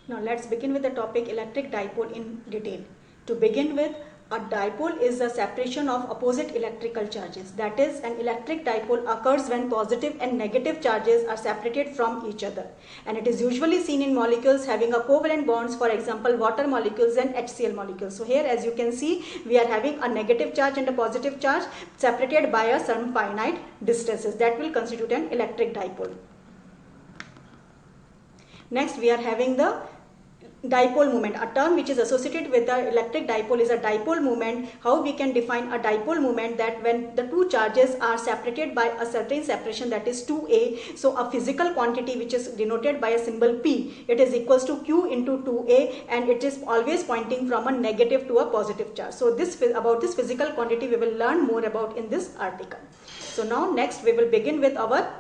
Now let's begin with the topic electric dipole in detail. To begin with, a dipole is a separation of opposite electrical charges. That is, an electric dipole occurs when positive and negative charges are separated from each other. And it is usually seen in molecules having a covalent bonds, for example, water molecules and HCl molecules. So here, as you can see, we are having a negative charge and a positive charge separated by a some finite distances. That will constitute an electric dipole. Next, we are having the dipole moment. A term which is associated with the electric dipole is a dipole moment. How we can define a dipole moment? That when the two charges are separated by a certain separation, that is 2a. So a physical quantity which is denoted by a symbol P, it is equals to Q into 2a, and it is always pointing from a negative to a positive charge. So about this physical quantity we will learn more about in this article. So now next we will begin with our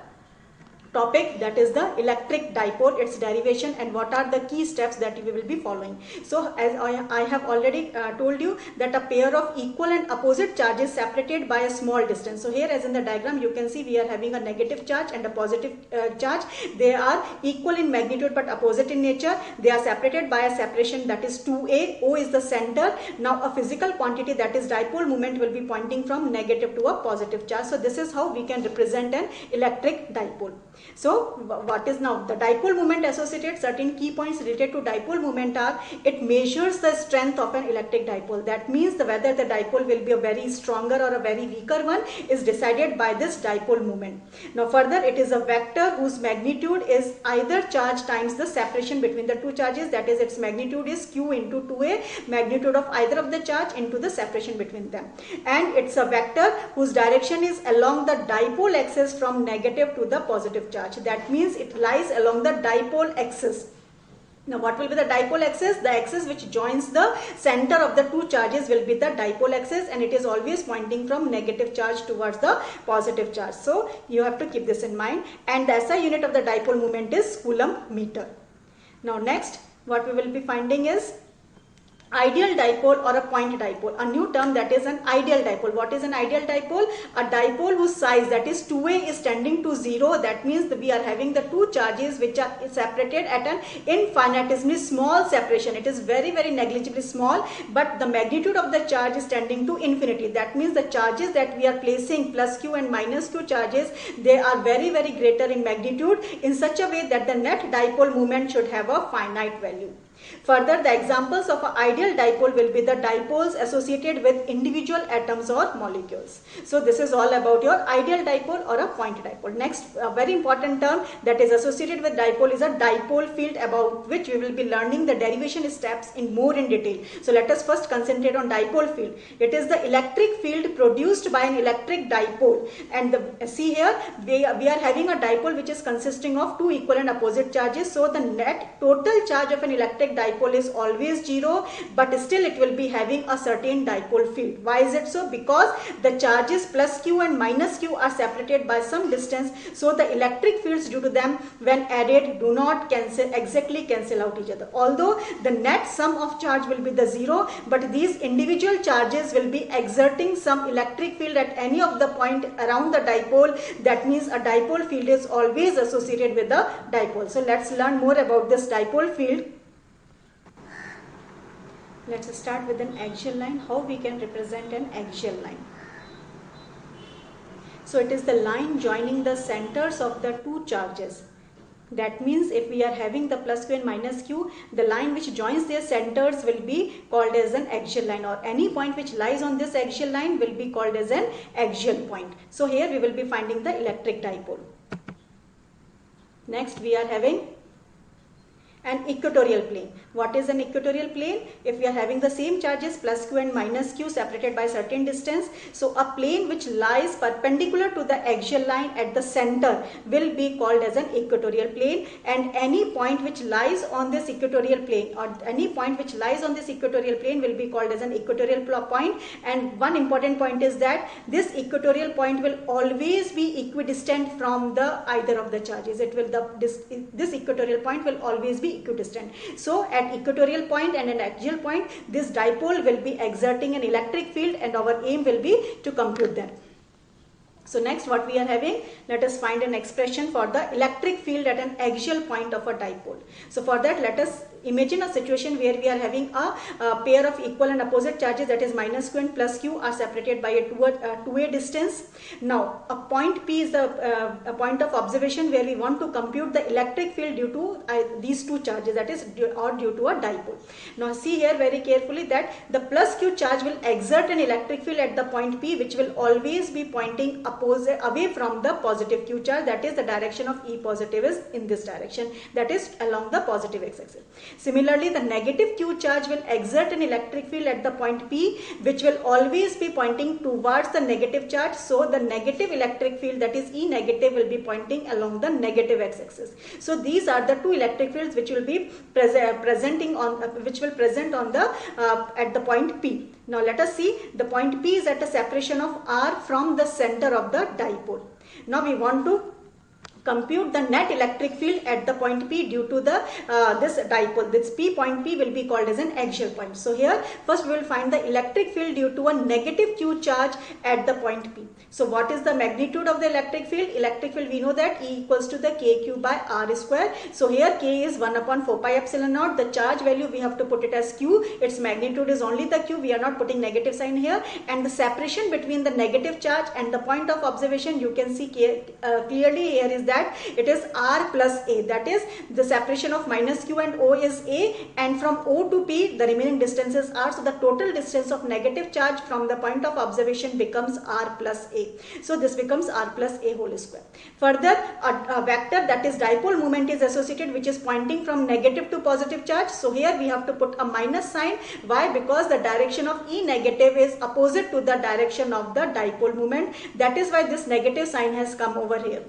topic, that is the electric dipole, its derivation, and what are the key steps that we will be following. So as I have already told you that a pair of equal and opposite charges separated by a small distance. So here, as in the diagram, you can see we are having a negative charge and a positive charge. They are equal in magnitude but opposite in nature. They are separated by a separation that is 2a. O is the center. Now a physical quantity, that is dipole moment, will be pointing from negative to a positive charge. So this is how we can represent an electric dipole. So what is now the dipole moment associated? Certain key points related to dipole moment are: it measures the strength of an electric dipole. That means whether the dipole will be a very stronger or a very weaker one is decided by this dipole moment. Now further, it is a vector whose magnitude is either charge times the separation between the two charges. That is, its magnitude is Q into 2a, magnitude of either of the charge into the separation between them. And it's a vector whose direction is along the dipole axis from negative to the positive charge. That means it lies along the dipole axis. Now what will be the dipole axis? The axis which joins the center of the two charges will be the dipole axis, and it is always pointing from negative charge towards the positive charge. So you have to keep this in mind. And the SI unit of the dipole moment is Coulomb meter. Now next, what we will be finding is ideal dipole or a point dipole, a new term, that is an ideal dipole. What is an ideal dipole? A dipole whose size, that is 2a, is tending to 0. That means that we are having the two charges which are separated at an infinitesimally small separation. It is very negligibly small, but the magnitude of the charge is tending to infinity. That means the charges that we are placing, plus q and minus q charges, they are very greater in magnitude, in such a way that the net dipole moment should have a finite value. Further, the examples of an ideal dipole will be the dipoles associated with individual atoms or molecules. So this is all about your ideal dipole or a point dipole. Next, a very important term that is associated with dipole is a dipole field, about which we will be learning the derivation steps in more in detail. So let us first concentrate on dipole field. It is the electric field produced by an electric dipole. And see here, we are having a dipole which is consisting of two equal and opposite charges. So the net total charge of an electric dipole is always 0, but still it will be having a certain dipole field. Why is it so? Because the charges plus q and minus q are separated by some distance, so the electric fields due to them when added do not exactly cancel out each other. Although the net sum of charge will be the 0, but these individual charges will be exerting some electric field at any of the point around the dipole. That means a dipole field is always associated with the dipole. So let's learn more about this dipole field. Let's start with an axial line. How we can represent an axial line? So it is the line joining the centers of the two charges. That means if we are having the plus q and minus q, the line which joins their centers will be called as an axial line, or any point which lies on this axial line will be called as an axial point. So here we will be finding the electric dipole. Next, we are having an equatorial plane. What is an equatorial plane? If we are having the same charges plus q and minus q separated by certain distance, so a plane which lies perpendicular to the axial line at the center will be called as an equatorial plane, and any point which lies on this equatorial plane, or any point which lies on this equatorial plane, will be called as an equatorial point. And one important point is that this equatorial point will always be equidistant from the either of the charges. It will this equatorial point will always be equidistant. So at equatorial point and an axial point, this dipole will be exerting an electric field, and our aim will be to compute them. So next what we are having, let us find an expression for the electric field at an axial point of a dipole. So for that, let us imagine a situation where we are having a pair of equal and opposite charges, that is minus q and plus q, are separated by a two-way distance. Now a point P is a point of observation where we want to compute the electric field due to these two charges, that is due to a dipole. Now see here very carefully that the plus q charge will exert an electric field at the point P, which will always be pointing away from the positive q charge, that is the direction of E positive is in this direction, that is along the positive x-axis. Similarly, the negative q charge will exert an electric field at the point P, which will always be pointing towards the negative charge. So the negative electric field, that is E negative, will be pointing along the negative x-axis. So these are the two electric fields which will be present on the at the point P. Now let us see, the point P is at a separation of r from the center of the dipole. Now we want to compute the net electric field at the point P due to the this dipole. This point P will be called as an axial point. So here first we will find the electric field due to a negative q charge at the point P. So what is the magnitude of the electric field? Electric field, we know that E equals to the kq by r square. So here k is 1 upon 4 pi epsilon naught. The charge value we have to put it as q. Its magnitude is only the q. We are not putting negative sign here. And the separation between the negative charge and the point of observation, you can see clearly here is that it is r plus a, that is the separation of minus q and o is a, and from o to p the remaining distances are. So the total distance of negative charge from the point of observation becomes r plus a. So this becomes r plus a whole square. Further, a vector, that is dipole moment, is associated which is pointing from negative to positive charge. So here we have to put a minus sign. Why? Because the direction of E negative is opposite to the direction of the dipole moment. That is why this negative sign has come over here.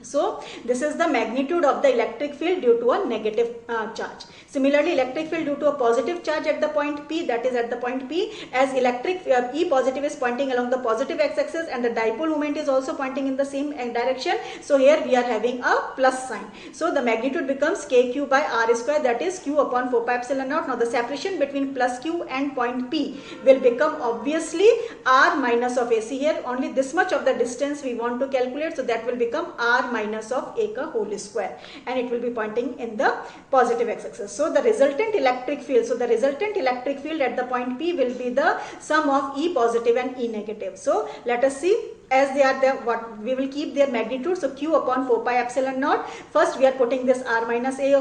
So this is the magnitude of the electric field due to a negative charge. Similarly, electric field due to a positive charge at the point P, that is at the point P, as electric E positive is pointing along the positive x-axis and the dipole moment is also pointing in the same direction. So here we are having a plus sign. So the magnitude becomes kq by r square, that is q upon 4 pi epsilon naught. Now the separation between plus q and point P will become obviously r minus of a. See here only this much of the distance we want to calculate, so that will become r minus of a ka whole square, and it will be pointing in the positive x-axis. So the resultant electric field, at the point P will be the sum of E positive and E negative. So let us see, as they are there, what we will keep their magnitude. So q upon 4 pi epsilon naught. First we are putting this r minus a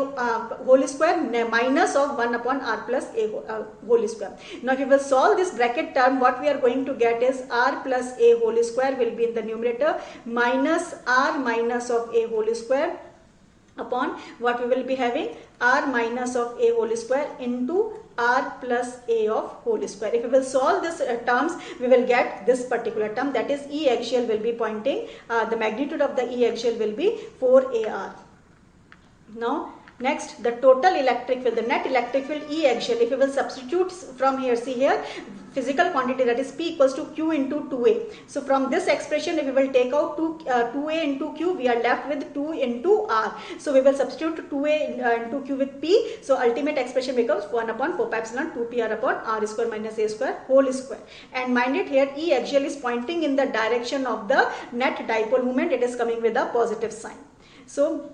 whole square minus of 1 upon r plus a whole square. Now if we will solve this bracket term, what we are going to get is r plus a whole square will be in the numerator minus r minus of a whole square upon what we will be having, r minus of a whole square into r plus a of whole square. If we will solve this terms, we will get this particular term, that is E axial will be pointing, the magnitude of the E axial will be 4ar. Now next, the total electric field, the net electric field E axial, if we will substitute from here, see here, physical quantity, that is P equals to Q into 2A. So from this expression, if we will take out 2A into Q, we are left with 2 into R. So we will substitute 2A into Q with P. So ultimate expression becomes 1 upon 4 pi epsilon 2pr upon R square minus A square whole square. And mind it, here E axial is pointing in the direction of the net dipole moment. It is coming with a positive sign. So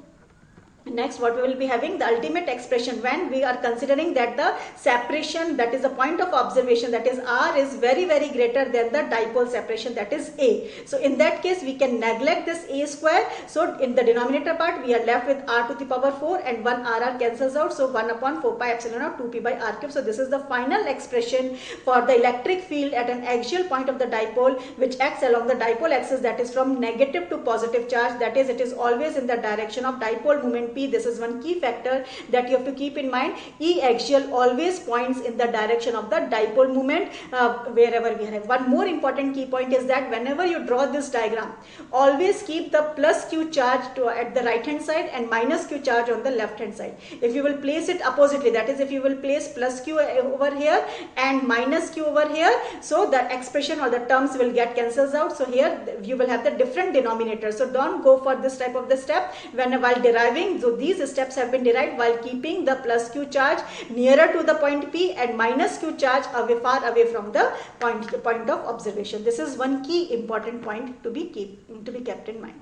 next what we will be having, the ultimate expression when we are considering that the separation, that is the point of observation, that is R, is very greater than the dipole separation, that is A. So in that case we can neglect this A square. So in the denominator part we are left with R to the power 4 and 1 RR cancels out. So 1 upon 4 pi epsilon naught 2p by R cube. So this is the final expression for the electric field at an axial point of the dipole which acts along the dipole axis, that is from negative to positive charge, that is it is always in the direction of dipole moment P. This is one key factor that you have to keep in mind. E axial always points in the direction of the dipole moment wherever we have. One more important key point is that whenever you draw this diagram, always keep the plus q charge at the right hand side and minus q charge on the left hand side. If you will place it oppositely, that is if you will place plus q over here and minus q over here, so the expression or the terms will get cancels out. So here you will have the different denominator. So don't go for this type of the step when while deriving So these steps have been derived while keeping the plus q charge nearer to the point P and minus q charge far away from the point of observation. This is one key important point to be kept in mind.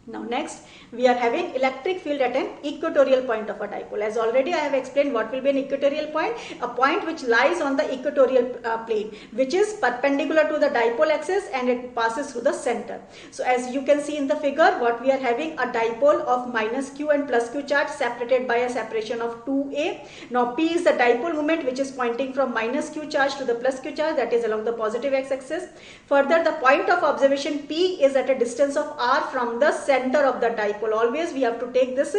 Now next, we are having electric field at an equatorial point of a dipole. As already I have explained, what will be an equatorial point? A point which lies on the equatorial plane, which is perpendicular to the dipole axis and it passes through the center. So as you can see in the figure, what we are having, a dipole of minus q and plus q charge separated by a separation of 2a. Now P is the dipole moment which is pointing from minus q charge to the plus q charge, that is along the positive x-axis. Further, the point of observation P is at a distance of r from the center of the dipole. Always we have to take this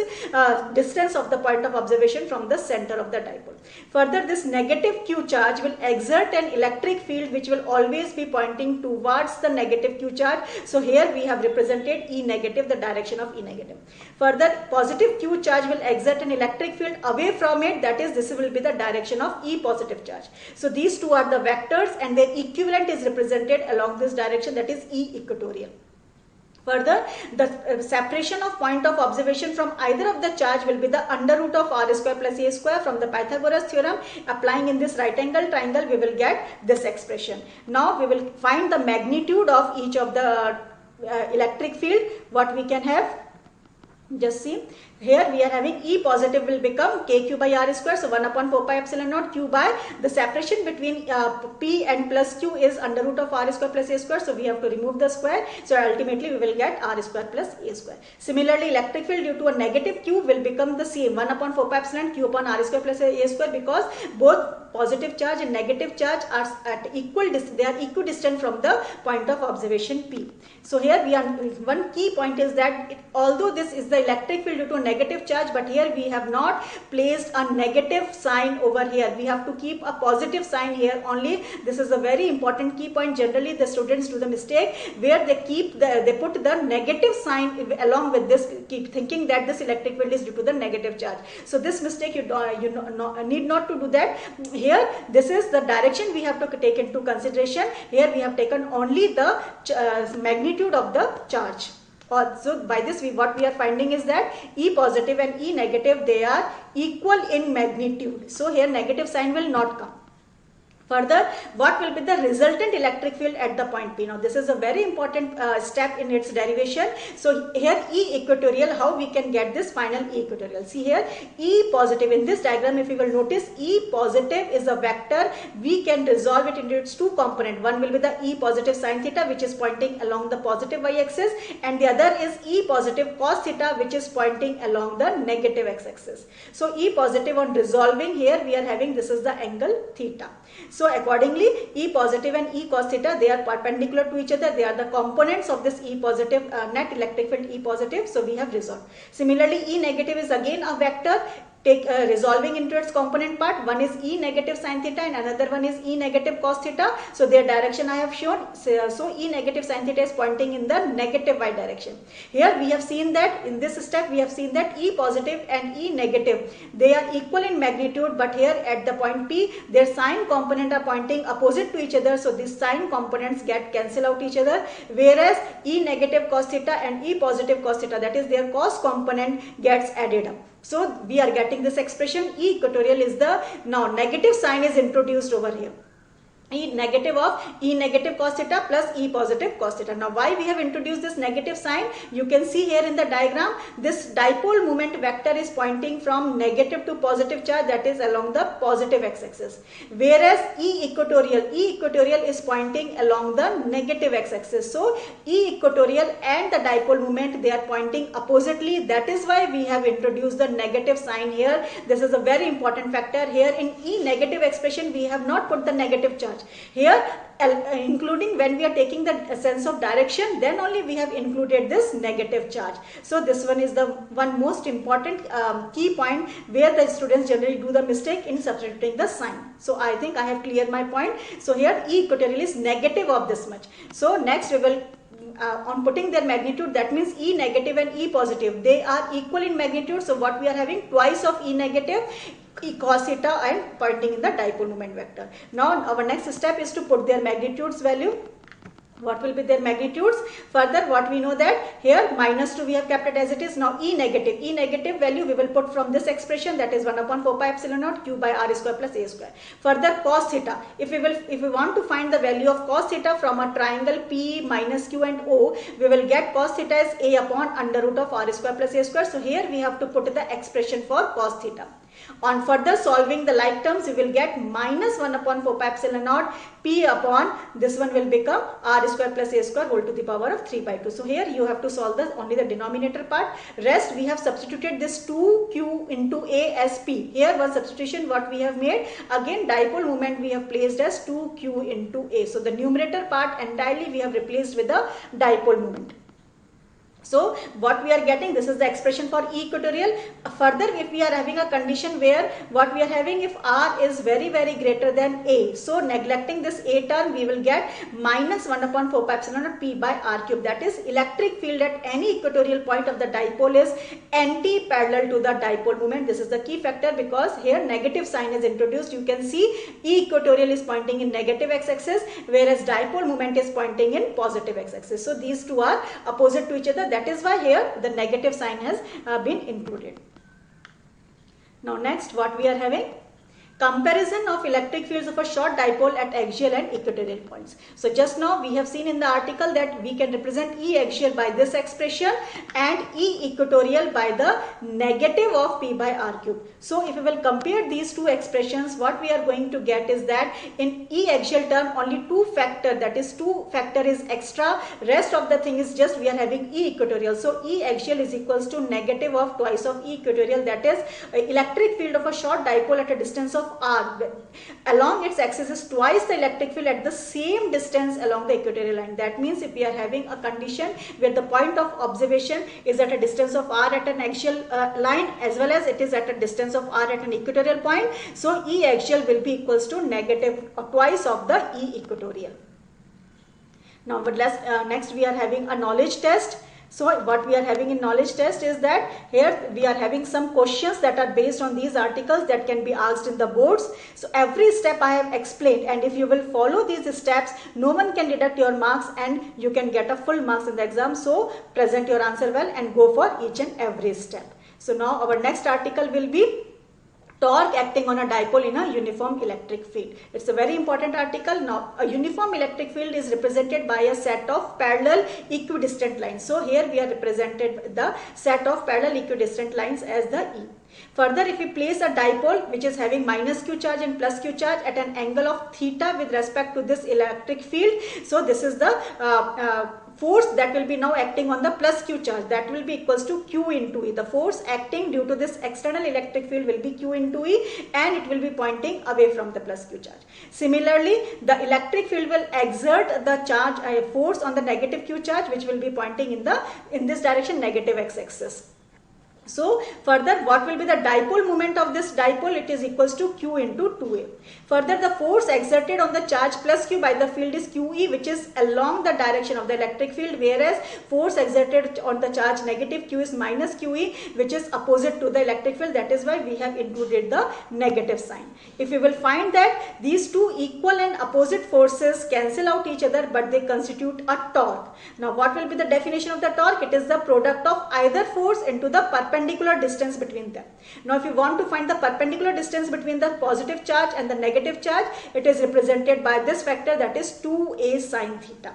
distance of the point of observation from the center of the dipole. Further, this negative q charge will exert an electric field which will always be pointing towards the negative q charge. So here we have represented E negative, the direction of E negative. Further, positive q charge will exert an electric field away from it, that is, this will be the direction of E positive charge. So these two are the vectors and their equivalent is represented along this direction, that is E equatorial. Further, the separation of point of observation from either of the charge will be the under root of r square plus a square. From the Pythagoras theorem, applying in this right angle triangle, we will get this expression. Now we will find the magnitude of each of the electric field. What we can have, just see. Here we are having E positive will become kq by r square, so 1 upon 4 pi epsilon naught q by the separation between P and plus q is under root of r square plus a square, so we have to remove the square, so ultimately we will get r square plus a square. Similarly, electric field due to a negative q will become the same, 1 upon 4 pi epsilon q upon r square plus a square, because both positive charge and negative charge are at equal distance, they are equidistant from the point of observation P. So here we are, one key point is that although this is the electric field due to a negative charge, but here we have not placed a negative sign over here. We have to keep a positive sign here only. This is a very important key point. Generally the students do the mistake where they put the negative sign along with this, keep thinking that this electric field is due to the negative charge. So this mistake you need not to do that. Here this is the direction we have to take into consideration. Here we have taken only the magnitude of the charge. So by this what we are finding is that E positive and E negative, they are equal in magnitude. So here negative sign will not come. Further, what will be the resultant electric field at the point P? Now this is a very important step in its derivation. So here E equatorial, how we can get this final E equatorial? See here, E positive, in this diagram if you will notice, E positive is a vector. We can resolve it into its two components. One will be the E positive sin theta, which is pointing along the positive y-axis, and the other is E positive cos theta, which is pointing along the negative x-axis. So E positive, on resolving here we are having, this is the angle theta. So accordingly, E positive and E cos theta, they are perpendicular to each other. They are the components of this E positive net electric field E positive. So we have resolved. Similarly, E negative is again a vector. Take resolving into its component part. One is E negative sin theta and another one is E negative cos theta. So their direction I have shown. So E negative sin theta is pointing in the negative y direction. Here we have seen that in this step we have seen that E positive and E negative, they are equal in magnitude, but here at the point P their sign component are pointing opposite to each other. So these sign components get cancel out each other, whereas E negative cos theta and E positive cos theta, that is their cos component, gets added up. So we are getting this expression E equatorial is the, now negative sign is introduced over here. E negative of E negative cos theta plus E positive cos theta. Now why we have introduced this negative sign? You can see here in the diagram, this dipole moment vector is pointing from negative to positive charge, that is along the positive x-axis. Whereas E equatorial is pointing along the negative x-axis. So E equatorial and the dipole moment, they are pointing oppositely. That is why we have introduced the negative sign here. This is a very important factor. Here in E negative expression, we have not put the negative charge. Here, including when we are taking the sense of direction, then only we have included this negative charge. So this one is the one most important key point where the students generally do the mistake in substituting the sign. So I think I have cleared my point. So here E equatorial is negative of this much. So next we will on putting their magnitude, that means E negative and E positive, they are equal in magnitude. So what we are having, twice of E negative, E cos theta, and pointing in the dipole moment vector. Now our next step is to put their magnitudes value. What will be their magnitudes? Further, what we know that here -2 we have kept it as it is. Now E negative value we will put from this expression, that is 1 upon 4 pi epsilon naught q by r square plus a square. Further, cos theta, if we want to find the value of cos theta from a triangle P minus q and O, we will get cos theta as a upon under root of r square plus a square. So here we have to put the expression for cos theta. On further solving the like terms, we will get minus 1 upon 4 pi epsilon naught p upon this one will become r square plus a square whole to the power of 3 by 2. So here you have to solve only the denominator part. Rest we have substituted this 2q into a as p. Here one substitution what we have made, again dipole moment we have placed as 2q into a. So the numerator part entirely we have replaced with the dipole moment. So what we are getting, this is the expression for E equatorial. Further, if we are having a condition where what we are having, if R is very greater than A, so neglecting this A term, we will get minus 1 upon 4 pi epsilon naught P by R cube. That is, electric field at any equatorial point of the dipole is anti-parallel to the dipole moment. This is the key factor because here negative sign is introduced. You can see E equatorial is pointing in negative x-axis, whereas dipole moment is pointing in positive x-axis. So these two are opposite to each other. That is why here the negative sign has been included. Now next what we are having, comparison of electric fields of a short dipole at axial and equatorial points. So just now we have seen in the article that we can represent E axial by this expression and E equatorial by the negative of P by R cube. So if we will compare these two expressions, what we are going to get is that in E axial term only 2 factor, that is 2 factor is extra, rest of the thing is just we are having E equatorial. So E axial is equals to negative of twice of E equatorial, that is electric field of a short dipole at a distance of R along its axis is twice the electric field at the same distance along the equatorial line. That means if we are having a condition where the point of observation is at a distance of R at an axial line as well as it is at a distance of R at an equatorial point, so E axial will be equals to negative twice of the E equatorial. Now next we are having a knowledge test. So what we are having in knowledge test is that here we are having some questions that are based on these articles that can be asked in the boards. So every step I have explained, and if you will follow these steps, no one can deduct your marks and you can get a full marks in the exam. So present your answer well and go for each and every step. So now our next article will be torque acting on a dipole in a uniform electric field. It's a very important article. Now, a uniform electric field is represented by a set of parallel equidistant lines. So here we are represented the set of parallel equidistant lines as the E. Further, if we place a dipole which is having minus q charge and plus q charge at an angle of theta with respect to this electric field, so this is the force that will be now acting on the plus q charge, that will be equals to q into E. The force acting due to this external electric field will be q into E and it will be pointing away from the plus q charge. Similarly, the electric field will exert the charge force on the negative q charge which will be pointing in this direction, negative x-axis. So further, what will be the dipole moment of this dipole? It is equals to q into 2a. Further, the force exerted on the charge plus q by the field is qe, which is along the direction of the electric field, whereas force exerted on the charge negative q is minus qe, which is opposite to the electric field. That is why we have included the negative sign. If we will find that these two equal and opposite forces cancel out each other but they constitute a torque. Now what will be the definition of the torque? It is the product of either force into the perpendicular distance between them. Now if you want to find the perpendicular distance between the positive charge and the negative charge, it is represented by this factor, that is 2a sine theta,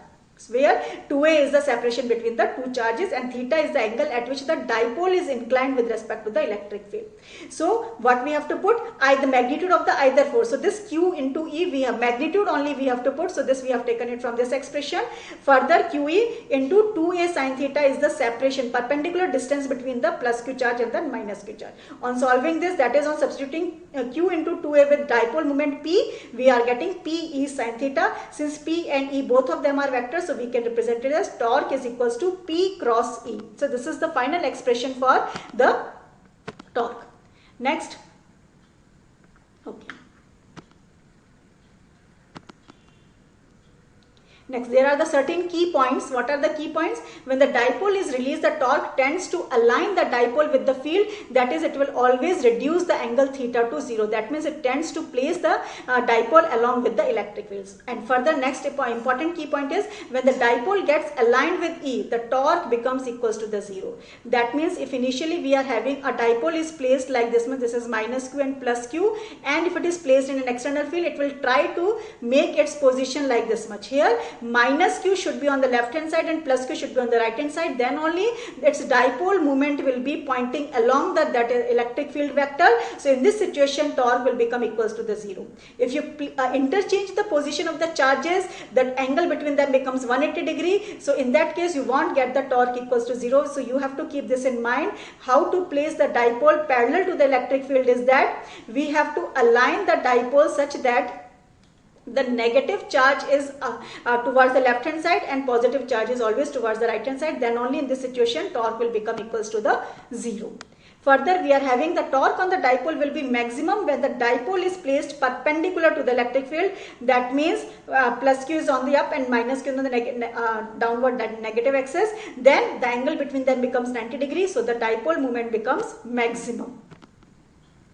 where 2a is the separation between the two charges and theta is the angle at which the dipole is inclined with respect to the electric field. So what we have to put? The magnitude of the either force. So this q into E, we have magnitude only we have to put. So this we have taken it from this expression. Further, qe into 2a sine theta is the separation, perpendicular distance between the plus q charge and the minus q charge. On solving this, that is on substituting q into 2a with dipole moment p, we are getting pe sine theta. Since p and e both of them are vectors, so we can represent it as torque is equals to P cross E. So this is the final expression for the torque. Next. Okay. Next, there are the certain key points. What are the key points? When the dipole is released, the torque tends to align the dipole with the field. That is, it will always reduce the angle theta to 0. That means it tends to place the dipole along with the electric fields. And further, next important key point is when the dipole gets aligned with E, the torque becomes equals to the 0. That means if initially we are having a dipole is placed like this much, this is minus q and plus q, and if it is placed in an external field, it will try to make its position like this much. Here minus q should be on the left hand side and plus q should be on the right hand side. Then only its dipole moment will be pointing along that electric field vector. So in this situation, torque will become equals to the 0. If you interchange the position of the charges, that angle between them becomes 180 degree. So in that case, you won't get the torque equals to 0. So you have to keep this in mind. How to place the dipole parallel to the electric field is that we have to align the dipole such that the negative charge is towards the left hand side and positive charge is always towards the right hand side. Then only in this situation torque will become equals to the 0. Further, we are having the torque on the dipole will be maximum when the dipole is placed perpendicular to the electric field. That means plus q is on the up and minus q on the downward negative axis. Then the angle between them becomes 90 degrees. So the dipole moment becomes maximum.